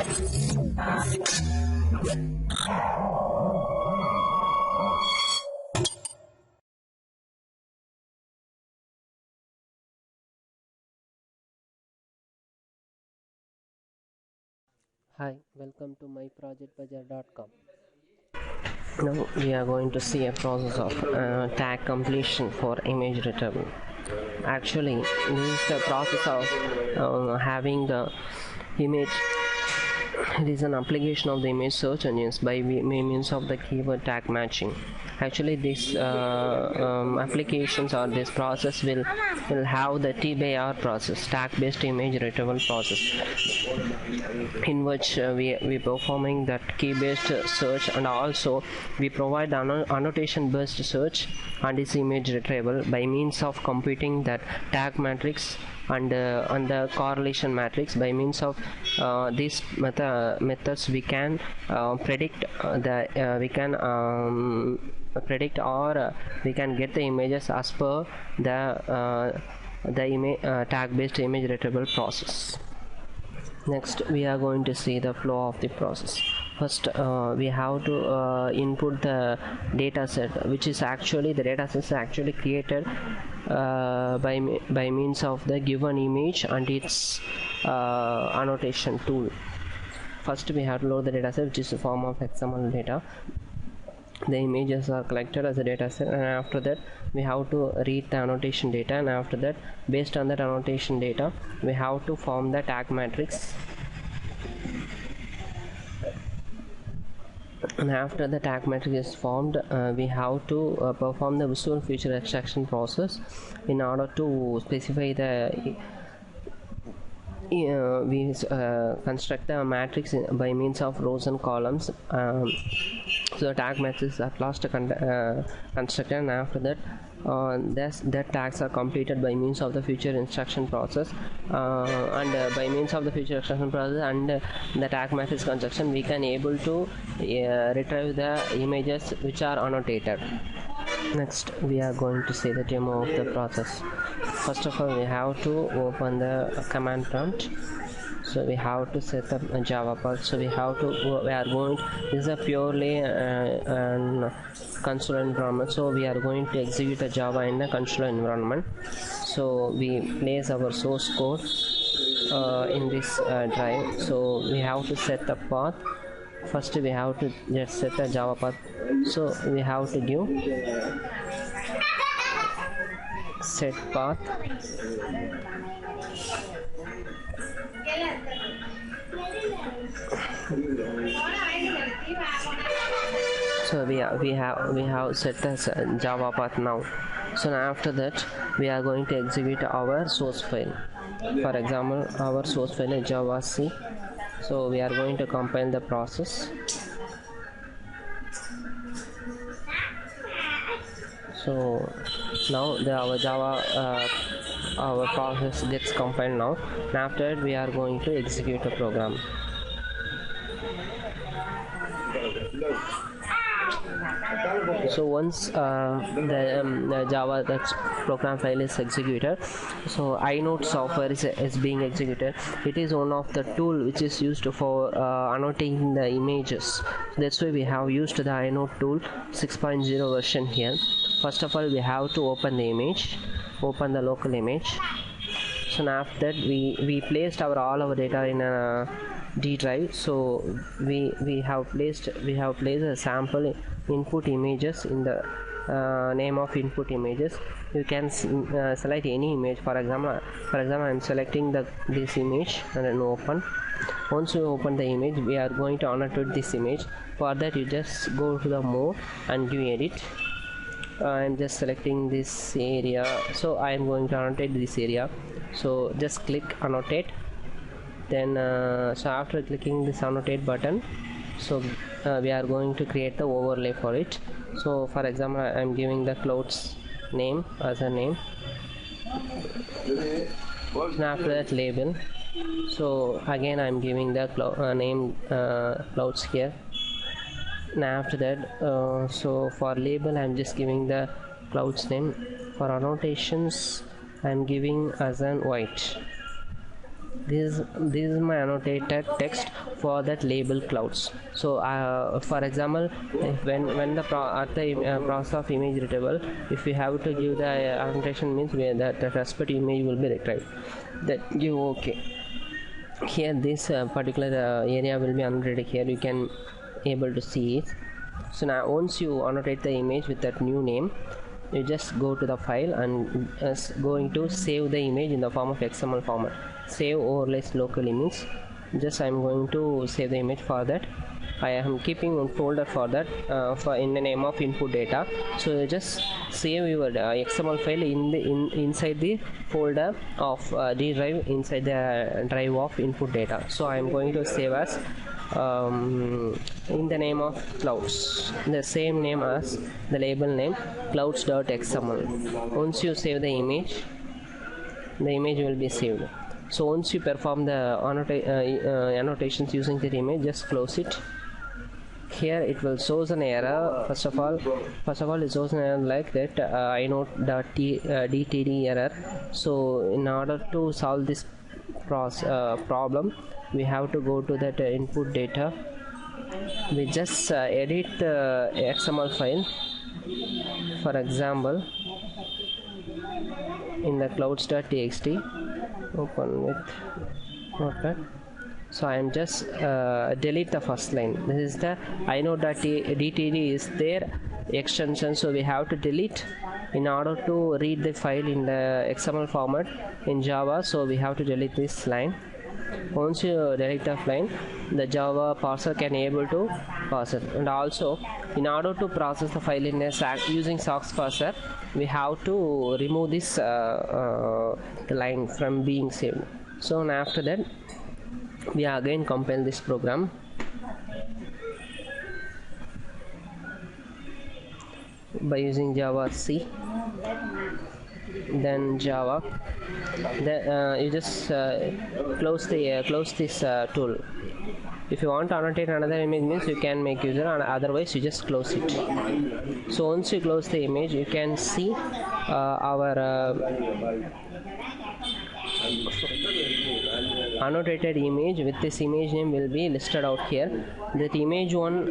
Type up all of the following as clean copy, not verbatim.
Hi, welcome to myprojectbudget.com. Now we are going to see a process of tag completion for image retrieval. Actually, this is the process of having the image. It is an application of the image search engines by means of the keyword tag matching. Actually, these applications or this process will have the T by R process, tag-based image retrieval process, in which we performing that key-based search, and also we provide annotation-based search and this image retrieval by means of computing that tag matrix and the correlation matrix. By means of these methods we can predict predict or we can get the images as per the tag-based image retrieval process. Next, we are going to see the flow of the process. First, we have to input the data set, which is actually the data set is actually created by means of the given image and its annotation tool. First, we have to load the data set, which is a form of XML data. The images are collected as a data set, and after that we have to read the annotation data, and after that, based on that annotation data, we have to form the tag matrix. And after the tag matrix is formed, we have to perform the visual feature extraction process in order to specify the we construct the matrix by means of rows and columns. So the tag matrix at last constructed, and after that that tags are completed by means of the feature instruction process, and by means of the feature instruction process and the tag matrix construction, we can able to retrieve the images which are annotated. Next, we are going to see the demo of the process. First of all, we have to open the command prompt. So we have to set up a Java path. So we are going, this is a purely console environment, so we are going to execute a Java in the console environment. So we place our source code in this drive. So we have to set the path. First we have to just set a Java path. So we have to give set path. So we have set the Java path now. So now after that we are going to execute our source file. For example, our source file is Java C. So we are going to compile the process. So now our Java our process gets compiled now, and after that we are going to execute the program. So once the Java program file is executed, so inode software is being executed. It is one of the tool which is used for annotating the images. That's why we have used the inode tool 6.0 version here. First of all, we have to open the image, open the local image. So now after that we placed all our data in a D drive. So we have placed a sample input images in the name of input images. You can select any image. For example, I am selecting this image and then open. Once you open the image, we are going to annotate this image. For that, you just go to the more and do edit. I am just selecting this area, so I am going to annotate this area. So just click annotate. Then so after clicking this annotate button, so we are going to create the overlay for it. So for example, I am giving the clouds name as a name, and after that label. So again I am giving the name clouds here. Now after that, so for label I am just giving the clouds name. For annotations I am giving as an white. this is my annotated text for that label clouds. So for example, when the process of image retrieval, if we have to give the annotation, means where the respective image will be retrieved, that give OK. Here this particular area will be annotated. Here you can able to see it. So now once you annotate the image with that new name, you just go to the file and going to save the image in the form of XML format. Save overlays locally means just I'm going to save the image. For that I am keeping one folder for that for in the name of input data. So you just save your XML file inside the folder of D drive, inside the drive of input data. So I am going to save as in the name of clouds, the same name as the label name, clouds.xml. Once you save the image will be saved. So once you perform the annotations using the image, just close it. Here it will shows an error. First of all it shows an error like that inode.dtd error. So in order to solve this problem, we have to go to that input data. We just edit the XML file. For example, in the clouds.txt, open with Notepad. So I am just delete the first line. This is the inode.dtd is their extension, so we have to delete in order to read the file in the XML format in Java. So we have to delete this line. Once you delete the line, the Java parser can able to parse it. And also in order to process the file in a using SOX parser, we have to remove this the line from being saved. So after that we again compile this program. By using Java C, then Java, then you just close this tool. If you want to annotate another image, means you can make user, and otherwise you just close it. So once you close the image, you can see our annotated image with this image name will be listed out here. That image one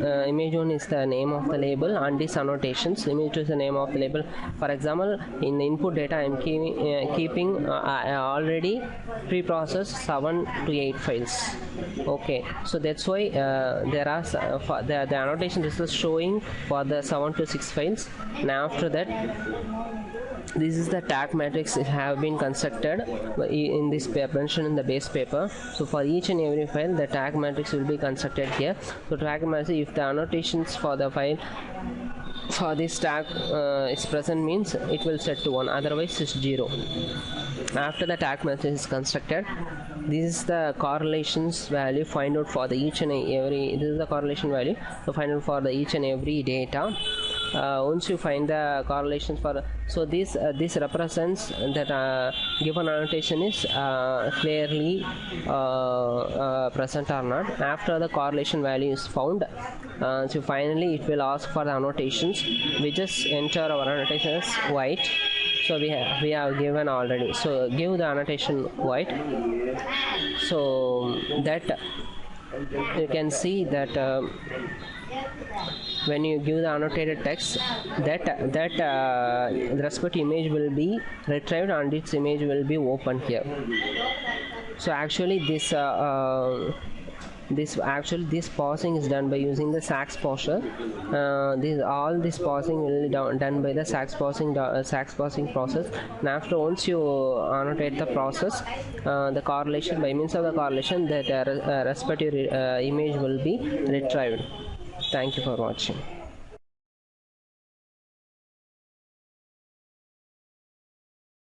is the name of the label, and this annotations image is the name of the label. For example, in the input data I am keeping already pre-processed 7 to 8 files. Okay, so that's why there are the annotation is showing for the 7 to 6 files. Now after that, this is the tag matrix have been constructed in this paper, mentioned in the base paper. So for each and every file, the tag matrix will be constructed here. So tag matrix, if the annotations for the file for this tag is present, means it will set to 1, otherwise it's 0. After the tag matrix is constructed, this is the correlations value find out for the each and every. This is the correlation value to find out for the each and every data. Once you find the correlations for, so this represents that given annotation is clearly present or not. After the correlation value is found, so finally it will ask for the annotations. We just enter our annotation as white. So we have given already. So give the annotation white. So that you can see that when you give the annotated text, that the respective image will be retrieved and its image will be opened here. So actually this parsing is done by using the SAX parser. All this parsing will be done by the SAX parsing process. And after once you annotate the process, the correlation, by means of the correlation, that respective image will be retrieved. Thank you for watching.